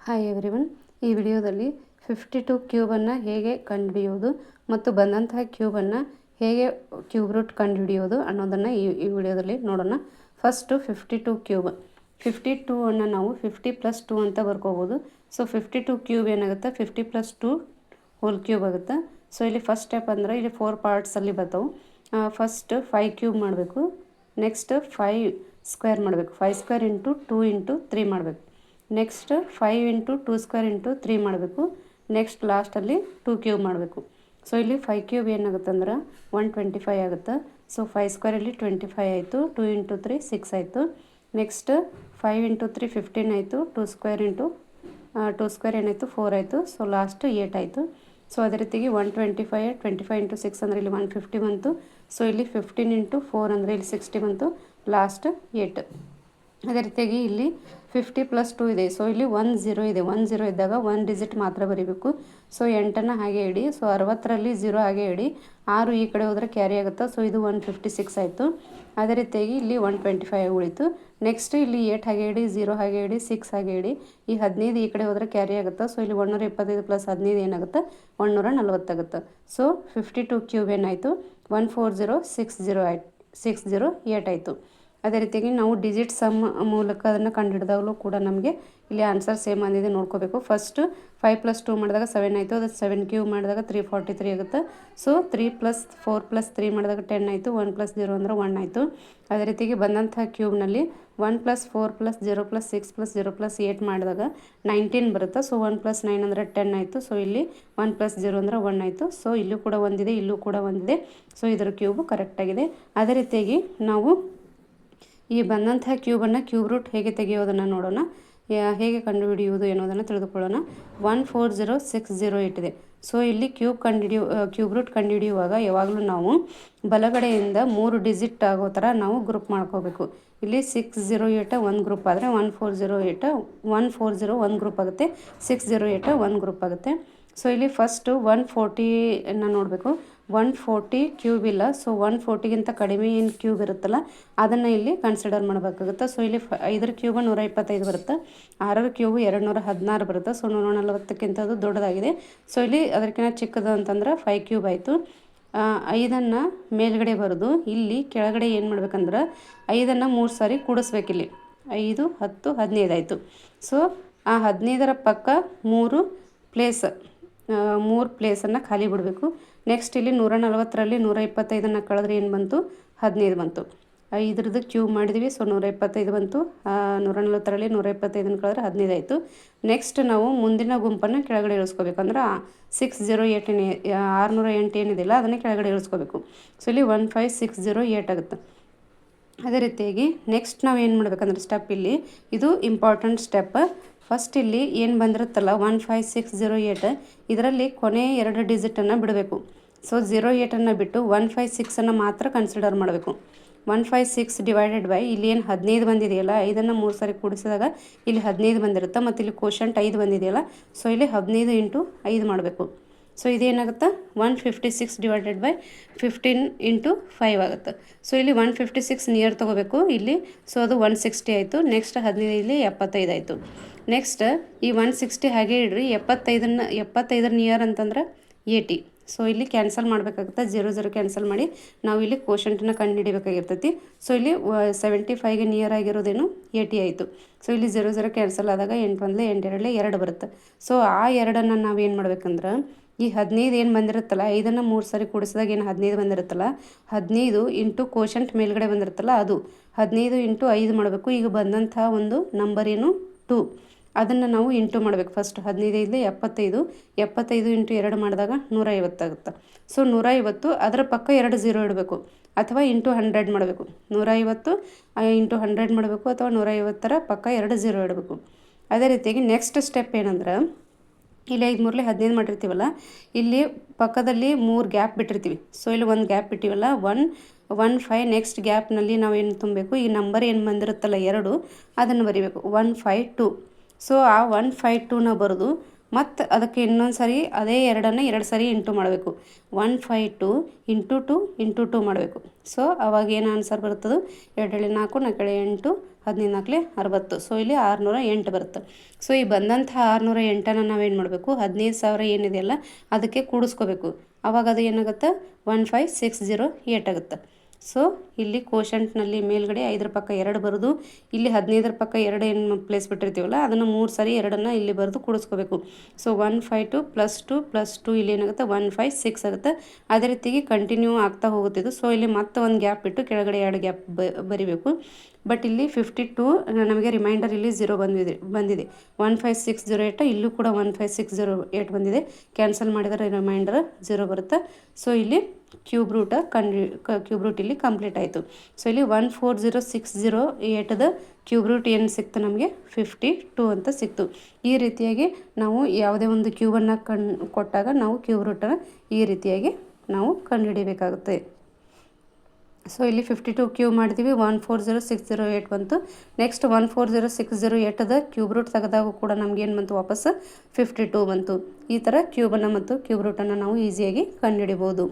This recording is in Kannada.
ಹಾಯ್ ಎವ್ರಿವನ್, ಈ ವಿಡಿಯೋದಲ್ಲಿ 52 ಕ್ಯೂಬನ್ನು ಹೇಗೆ ಕಂಡುಹಿಡಿಯೋದು ಮತ್ತು ಬಂದಂತಹ ಕ್ಯೂಬನ್ನು ಹೇಗೆ ಕ್ಯೂಬ್ ರೂಟ್ ಕಂಡುಹಿಡಿಯೋದು ಅನ್ನೋದನ್ನು ಈ ವಿಡಿಯೋದಲ್ಲಿ ನೋಡೋಣ. ಫಸ್ಟು 52 ಕ್ಯೂಬ್ 52ಅನ್ನು ನಾವು 50 + 2 ಅಂತ ಬರ್ಕೋಬೋದು. ಸೊ 52 ಕ್ಯೂಬ್ ಏನಾಗುತ್ತೆ, 50 + 2 ಹೋಲ್ ಕ್ಯೂಬ್ ಆಗುತ್ತೆ. ಸೊ ಇಲ್ಲಿ ಫಸ್ಟ್ ಸ್ಟೆಪ್ ಅಂದರೆ ಇಲ್ಲಿ 4 ಪಾರ್ಟ್ಸಲ್ಲಿ ಬರ್ತಾವೆ. ಫಸ್ಟ್ 5 ಕ್ಯೂಬ್ ಮಾಡಬೇಕು, ನೆಕ್ಸ್ಟ್ 5 ಸ್ಕ್ವೇರ್ ಮಾಡಬೇಕು, 5 ಸ್ಕ್ವೇರ್ ಇಂಟು 2 ಇಂಟು 3 ಮಾಡಬೇಕು. ನೆಕ್ಸ್ಟ್ 5 ಇಂಟು 2 ಸ್ಕ್ವೇರ್ ಇಂಟು 3 ಮಾಡಬೇಕು. ನೆಕ್ಸ್ಟ್ ಲಾಸ್ಟಲ್ಲಿ 2 ಕ್ಯೂಬ್ ಮಾಡಬೇಕು. ಸೊ ಇಲ್ಲಿ 5 ಕ್ಯೂಬ್ ಏನಾಗುತ್ತೆ ಅಂದ್ರೆ 125 ಆಗುತ್ತೆ. ಸೊ 5 ಸ್ಕ್ವೇರಲ್ಲಿ 25 ಆಯಿತು, 2 ಇಂಟು 3 6 ಆಯಿತು. ನೆಕ್ಸ್ಟ್ 5 ಇಂಟು 3 15 ಆಯಿತು, 2 ಸ್ಕ್ವೇರ್ ಏನಾಯಿತು 4 ಆಯಿತು. ಸೊ ಲಾಸ್ಟ್ 8 ಆಯಿತು. ಸೊ ಅದೇ ರೀತಿಗೆ 25 ಇಂಟು 6 ಅಂದರೆ ಇಲ್ಲಿ 150 ಬಂತು. ಸೊ ಇಲ್ಲಿ 15 ಇಂಟು 4 ಅಂದರೆ ಇಲ್ಲಿ 60 ಬಂತು, ಲಾಸ್ಟ್ 8. ಅದೇ ರೀತಿಯಾಗಿ ಇಲ್ಲಿ 50 + 2 ಇದೆ. ಸೊ ಇಲ್ಲಿ 10 ಇದೆ. 10 ಇದ್ದಾಗ 1 ಡಿಜಿಟ್ ಮಾತ್ರ ಬರೀಬೇಕು. ಸೊ 8ಅನ್ನು ಹಾಗೆ ಇಡಿ. ಸೊ 60ರಲ್ಲಿ 0 ಹಾಗೆ ಇಡಿ. 6 ಈ ಕಡೆ ಹೋದರೆ ಕ್ಯಾರಿ ಆಗುತ್ತೆ. ಸೊ ಇದು 156 ಆಯಿತು. ಅದೇ ರೀತಿಯಾಗಿ ಇಲ್ಲಿ 125 ಉಳಿತು. ನೆಕ್ಸ್ಟ್ ಇಲ್ಲಿ 8 ಹಾಗೆ ಇಡಿ, 0 ಹಾಗೆ ಇಡಿ, 6 ಹಾಗೆ ಇಡಿ. ಈ 15 ಈ ಕಡೆ ಹೋದರೆ ಕ್ಯಾರಿ ಆಗುತ್ತೆ. ಸೊ ಇಲ್ಲಿ 125 + 15 ಏನಾಗುತ್ತೆ, 140 ಆಗುತ್ತೆ. ಸೊ 52 ಕ್ಯೂಬ್ ಏನಾಯಿತು, 14060 ಆಯಿತು. ಅದೇ ರೀತಿಯಾಗಿ ನಾವು ಡಿಜಿಟ್ ಸಮ್ ಮೂಲಕ ಅದನ್ನು ಕಂಡುಹಿಡಿದಾಗಲೂ ಕೂಡ ನಮಗೆ ಇಲ್ಲಿ ಆನ್ಸರ್ ಸೇಮ್ ಅಂದಿದೆ ನೋಡ್ಕೋಬೇಕು. ಫಸ್ಟು 5 + 2 ಮಾಡಿದಾಗ 7 ಆಯಿತು. ಅದು 7 ಕ್ಯೂಬ್ ಮಾಡಿದಾಗ 343 ಆಗುತ್ತೆ. ಸೊ 3 + 4 + 3 ಮಾಡಿದಾಗ 10 ಆಯಿತು. 1 + 0 ಅಂದರೆ 1 ಆಯಿತು. ಅದೇ ರೀತಿಯಾಗಿ ಬಂದಂಥ ಕ್ಯೂಬ್ನಲ್ಲಿ 1 + 4 + 0 + 6 + 0 + 8 ಮಾಡಿದಾಗ 19 ಬರುತ್ತೆ. ಸೊ 1 + 9 ಅಂದರೆ 10 ಆಯಿತು. ಸೊ ಇಲ್ಲಿ 1 + 0 ಅಂದರೆ 1 ಆಯಿತು. ಸೊ ಇಲ್ಲೂ ಕೂಡ ಒಂದಿದೆ, ಇಲ್ಲೂ ಕೂಡ ಒಂದಿದೆ. ಸೊ ಇದರ ಕ್ಯೂಬು ಕರೆಕ್ಟಾಗಿದೆ. ಅದೇ ರೀತಿಯಾಗಿ ನಾವು ಈ ಬಂದಂತಹ ಕ್ಯೂಬನ್ನು ಕ್ಯೂಬ್ ರೂಟ್ ಹೇಗೆ ತೆಗೆಯೋದನ್ನು ನೋಡೋಣ. ಹೇಗೆ ಕಂಡುಹಿಡಿಯುವುದು ಎನ್ನುವುದನ್ನು ತಿಳಿದುಕೊಳ್ಳೋಣ. 14060 ಇದೆ. ಸೊ ಇಲ್ಲಿ ಕ್ಯೂಬ್ ರೂಟ್ ಕಂಡುಹಿಡಿಯುವಾಗ ಯಾವಾಗಲೂ ನಾವು ಬಲಗಡೆಯಿಂದ 3 ಡಿಜಿಟ್ ಆಗೋ ಥರ ನಾವು ಗ್ರೂಪ್ ಮಾಡ್ಕೋಬೇಕು. ಇಲ್ಲಿ 608 ಒಂದು ಗ್ರೂಪ್ ಆದರೆ 140 ಒಂದು ಗ್ರೂಪ್ ಆಗುತ್ತೆ, 608 ಒಂದು ಗ್ರೂಪ್ ಆಗುತ್ತೆ. ಸೊ ಇಲ್ಲಿ ಫಸ್ಟು 140ನ ನೋಡಬೇಕು. 140 ಕ್ಯೂಬ್ ಇಲ್ಲ. ಸೊ 140ಗಿಂತ ಕಡಿಮೆ ಏನು ಕ್ಯೂಬ್ ಇರುತ್ತಲ್ಲ ಅದನ್ನು ಇಲ್ಲಿ ಕನ್ಸಿಡರ್ ಮಾಡಬೇಕಾಗುತ್ತೆ. ಸೊ ಇಲ್ಲಿ 5ರ ಕ್ಯೂಬ್ 125 ಬರುತ್ತೆ, 6ರ ಕ್ಯೂಬ್ 216 ಬರುತ್ತೆ. ಸೊ 140ಕ್ಕಿಂತ ಅದು ದೊಡ್ಡದಾಗಿದೆ. ಸೊ ಇಲ್ಲಿ ಅದಕ್ಕಿಂತ ಚಿಕ್ಕದು ಅಂತಂದ್ರೆ 5 ಕ್ಯೂಬ್ ಆಯಿತು. 5ಅನ್ನು ಮೇಲ್ಗಡೆ ಬರೆದು ಇಲ್ಲಿ ಕೆಳಗಡೆ ಏನು ಮಾಡ್ಬೇಕಂದ್ರೆ 5ಅನ್ನು 3 ಸಾರಿ ಕೂಡಿಸ್ಬೇಕಿಲ್ಲಿ. 5, 10, 15 ಆಯಿತು. ಸೊ ಆ 15ರ ಪಕ್ಕ 3 ಪ್ಲೇಸನ್ನು ಖಾಲಿ ಬಿಡಬೇಕು. ನೆಕ್ಸ್ಟ್ ಇಲ್ಲಿ 140ರಲ್ಲಿ 125ಅನ್ನು ಕಳೆದ್ರೆ ಏನು ಬಂತು, 15 ಬಂತು. 5ರದ್ದು ಕ್ಯೂಬ್ ಮಾಡಿದ್ವಿ. ಸೊ 125 ಬಂತು. 140ರಲ್ಲಿ 125ಅನ್ನು ಕಳೆದ್ರೆ 15 ಆಯಿತು. ನೆಕ್ಸ್ಟ್ ನಾವು ಮುಂದಿನ ಗುಂಪನ್ನು ಕೆಳಗಡೆ ಇಳಿಸ್ಕೋಬೇಕು. ಅಂದ್ರೆ 608 608 ಏನಿದೆಯಲ್ಲ ಅದನ್ನೇ ಕೆಳಗಡೆ ಇಳಿಸ್ಕೋಬೇಕು. ಸೊ ಇಲ್ಲಿ 15608 ಆಗುತ್ತೆ. ಅದೇ ರೀತಿಯಾಗಿ ನೆಕ್ಸ್ಟ್ ನಾವು ಏನು ಮಾಡಬೇಕಂದ್ರೆ ಸ್ಟೆಪ್ ಇಲ್ಲಿ ಇದು ಇಂಪಾರ್ಟೆಂಟ್ ಸ್ಟೆಪ್. ಫಸ್ಟ್ ಇಲ್ಲಿ ಏನು ಬಂದಿರುತ್ತಲ್ಲ 15608 ಇದರಲ್ಲಿ ಕೊನೆ 2 ಡಿಜಿಟನ್ನು ಬಿಡಬೇಕು. ಸೊ 08ಅನ್ನು ಬಿಟ್ಟು 156ಅನ್ನು ಮಾತ್ರ ಕನ್ಸಿಡರ್ ಮಾಡಬೇಕು. 156 ಡಿವೈಡೆಡ್ ಬೈ ಇಲ್ಲಿ ಏನು 15 ಬಂದಿದೆಯಲ್ಲ 5ಅನ್ನು 3 ಸಾರಿ ಕೂಡಿಸಿದಾಗ ಇಲ್ಲಿ 15 ಬಂದಿರುತ್ತೆ. ಮತ್ತು ಇಲ್ಲಿ ಕೋಶಂಟ್ 5 ಬಂದಿದೆಯಲ್ಲ, ಸೊ ಇಲ್ಲಿ 15 ಇಂಟು 5 ಮಾಡಬೇಕು. ಸೊ ಇದೇನಾಗುತ್ತೆ 156 ಡಿವೈಡೆಡ್ ಬೈ 15 ಇಂಟು 5 ಆಗುತ್ತೆ. ಸೊ ಇಲ್ಲಿ 156 ನಿಯರ್ ತೊಗೋಬೇಕು ಇಲ್ಲಿ. ಸೊ ಅದು 160 ಆಯಿತು. ನೆಕ್ಸ್ಟ್ 15 ಇಲ್ಲಿ 75 ಆಯಿತು. ನೆಕ್ಸ್ಟ್ ಈ 160 ಹಾಗೆ ಇಡ್ರಿ. 75ರ ನಿಯರ್ ಅಂತಂದ್ರೆ 80. ಸೊ ಇಲ್ಲಿ ಕ್ಯಾನ್ಸಲ್ ಮಾಡಬೇಕಾಗುತ್ತೆ. 0 ಕ್ಯಾನ್ಸಲ್ ಮಾಡಿ ನಾವು ಇಲ್ಲಿ ಕೋಶಂಟನ್ನ ಕಂಡುಹಿಡಿಬೇಕಾಗಿರ್ತೈತಿ. ಸೊ ಇಲ್ಲಿ 75ಗೆ ನಿಯರ್ ಆಗಿರೋದೇನು 80 ಆಯಿತು. ಸೊ ಇಲ್ಲಿ 0 ಕ್ಯಾನ್ಸಲ್ ಆದಾಗ 8 1 8 2 ಬರುತ್ತೆ. ಸೊ ಆ 2ಅನ್ನು ನಾವು ಏನು ಮಾಡ್ಬೇಕಂದ್ರೆ ಈ 15 ಏನು ಬಂದಿರುತ್ತಲ್ಲ 5ಅನ್ನು 3 ಸಾರಿ ಕೂಡಿಸಿದಾಗ ಏನು 15 ಬಂದಿರುತ್ತಲ್ಲ 15 ಇಂಟು ಕೋಶಂಟ್ ಮೇಲ್ಗಡೆ ಬಂದಿರುತ್ತಲ್ಲ ಅದು 15 ಇಂಟು 5 ಮಾಡಬೇಕು. ಈಗ ಬಂದಂಥ ಒಂದು ನಂಬರ್ ಏನು 2 ಅದನ್ನು ನಾವು ಇಂಟು ಮಾಡಬೇಕು. ಫಸ್ಟ್ 15 75 ಇಂಟು 2 ಮಾಡಿದಾಗ 150 ಆಗುತ್ತೆ. ಸೊ 150 ಅದರ ಪಕ್ಕ 2 0 ಇಡಬೇಕು ಅಥವಾ ಇಂಟು 100 ಮಾಡಬೇಕು. 150 ಇಂಟು 100 ಮಾಡಬೇಕು ಅಥವಾ 150ರ ಪಕ್ಕ 2 0 ಇಡಬೇಕು. ಅದೇ ರೀತಿಯಾಗಿ ನೆಕ್ಸ್ಟ್ ಸ್ಟೆಪ್ ಏನಂದ್ರೆ ಇಲ್ಲಿ 5 3 15 ಮಾಡಿರ್ತೀವಲ್ಲ ಇಲ್ಲಿ ಪಕ್ಕದಲ್ಲಿ 3 ಗ್ಯಾಪ್ ಬಿಟ್ಟಿರ್ತೀವಿ. ಸೊ ಇಲ್ಲಿ ಒಂದು ಗ್ಯಾಪ್ ಬಿಟ್ಟಿವಲ್ಲ 1 1 5 ನೆಕ್ಸ್ಟ್ ಗ್ಯಾಪ್ನಲ್ಲಿ ನಾವು ಏನು ತುಂಬಬೇಕು, ಈ ನಂಬರ್ ಏನು ಬಂದಿರುತ್ತಲ್ಲ 2 ಅದನ್ನು ಬರಿಬೇಕು. 152. ಸೊ ಆ 152ನ ಬರೆದು ಮತ್ತು ಅದಕ್ಕೆ ಇನ್ನೊಂದು ಸಾರಿ ಅದೇ 2ಅನ್ನು 2 ಸಾರಿ ಇಂಟು ಮಾಡಬೇಕು. 152 ಇಂಟು 2 ಇಂಟು 2 ಮಾಡಬೇಕು. ಸೊ ಅವಾಗ ಏನು ಆನ್ಸರ್ ಬರ್ತದೆ 2 4 4 8 15 ನಾಲ್ಕಲೆ 60. ಸೊ ಇಲ್ಲಿ 608 ಬರುತ್ತೆ. ಸೊ ಈ ಬಂದಂಥ 608 ನಾವೇನು ಮಾಡಬೇಕು, 15,000 ಏನಿದೆಯಲ್ಲ ಅದಕ್ಕೆ ಕೂಡಿಸ್ಕೋಬೇಕು. ಆವಾಗ ಅದು ಏನಾಗುತ್ತೆ, 15,608 ಆಗುತ್ತೆ. ಸೊ ಇಲ್ಲಿ ಕೋಶಂಟ್ನಲ್ಲಿ ಮೇಲ್ಗಡೆ 5 ಪಕ್ಕ 2 ಬರೋದು, ಇಲ್ಲಿ 15 ಪಕ್ಕ 2 ಏನು ಪ್ಲೇಸ್ ಬಿಟ್ಟಿರ್ತೀವಲ್ಲ ಅದನ್ನು 3 ಸಾರಿ 2 ಇಲ್ಲಿ ಬರೆದು ಕೂಡಿಸ್ಕೋಬೇಕು. ಸೊ 152 + 2 ಇಲ್ಲಿ ಏನಾಗುತ್ತೆ 156 ಆಗುತ್ತೆ. ಅದೇ ರೀತಿಯಾಗಿ ಕಂಟಿನ್ಯೂ ಆಗ್ತಾ ಹೋಗುತ್ತಿದ್ದು. ಸೊ ಇಲ್ಲಿ ಮತ್ತೆ ಒಂದು ಗ್ಯಾಪ್ ಬಿಟ್ಟು ಕೆಳಗಡೆ 2 ಗ್ಯಾಪ್ ಬರಿಬೇಕು. ಬಟ್ ಇಲ್ಲಿ 52 ನಮಗೆ ರಿಮೈಂಡರ್ ಇಲ್ಲಿ 0 ಬಂದಿದೆ 15608. ಇಲ್ಲೂ ಕೂಡ 15608 ಬಂದಿದೆ. ಕ್ಯಾನ್ಸಲ್ ಮಾಡಿದರೆ ರಿಮೈಂಡರ್ 0 ಬರುತ್ತೆ. ಸೊ ಇಲ್ಲಿ ಕ್ಯೂಬ್ ರೂಟ್ ಇಲ್ಲಿ ಕಂಪ್ಲೀಟ್ ಆಯಿತು. ಸೊ ಇಲ್ಲಿ 140,608ದ ಕ್ಯೂಬ್ ರೂಟ್ ಏನು ಸಿಕ್ತು ನಮಗೆ 52 ಅಂತ ಸಿಕ್ತು. ಈ ರೀತಿಯಾಗಿ ನಾವು ಯಾವುದೇ ಒಂದು ಕ್ಯೂಬನ್ನು ಕೊಟ್ಟಾಗ ನಾವು ಕ್ಯೂಬ್ ರೂಟನ್ನು ಈ ರೀತಿಯಾಗಿ ನಾವು ಕಂಡುಹಿಡಿಯಬೇಕಾಗುತ್ತೆ. ಸೊ ಇಲ್ಲಿ 52 ಕ್ಯೂಬ್ ಮಾಡಿದ್ದೀವಿ, 140,608 ಬಂತು. ನೆಕ್ಸ್ಟ್ 140,608ದ ಕ್ಯೂಬ್ ರೂಟ್ ತೆಗೆದಾಗ ಕೂಡ ನಮಗೇನು ಬಂತು, ವಾಪಸ್ 52 ಬಂತು. ಈ ಥರ ಕ್ಯೂಬನ್ನು ಮತ್ತು ಕ್ಯೂಬ್ ರೂಟನ್ನು ನಾವು ಈಸಿಯಾಗಿ ಕಂಡುಹಿಡಿಬೋದು.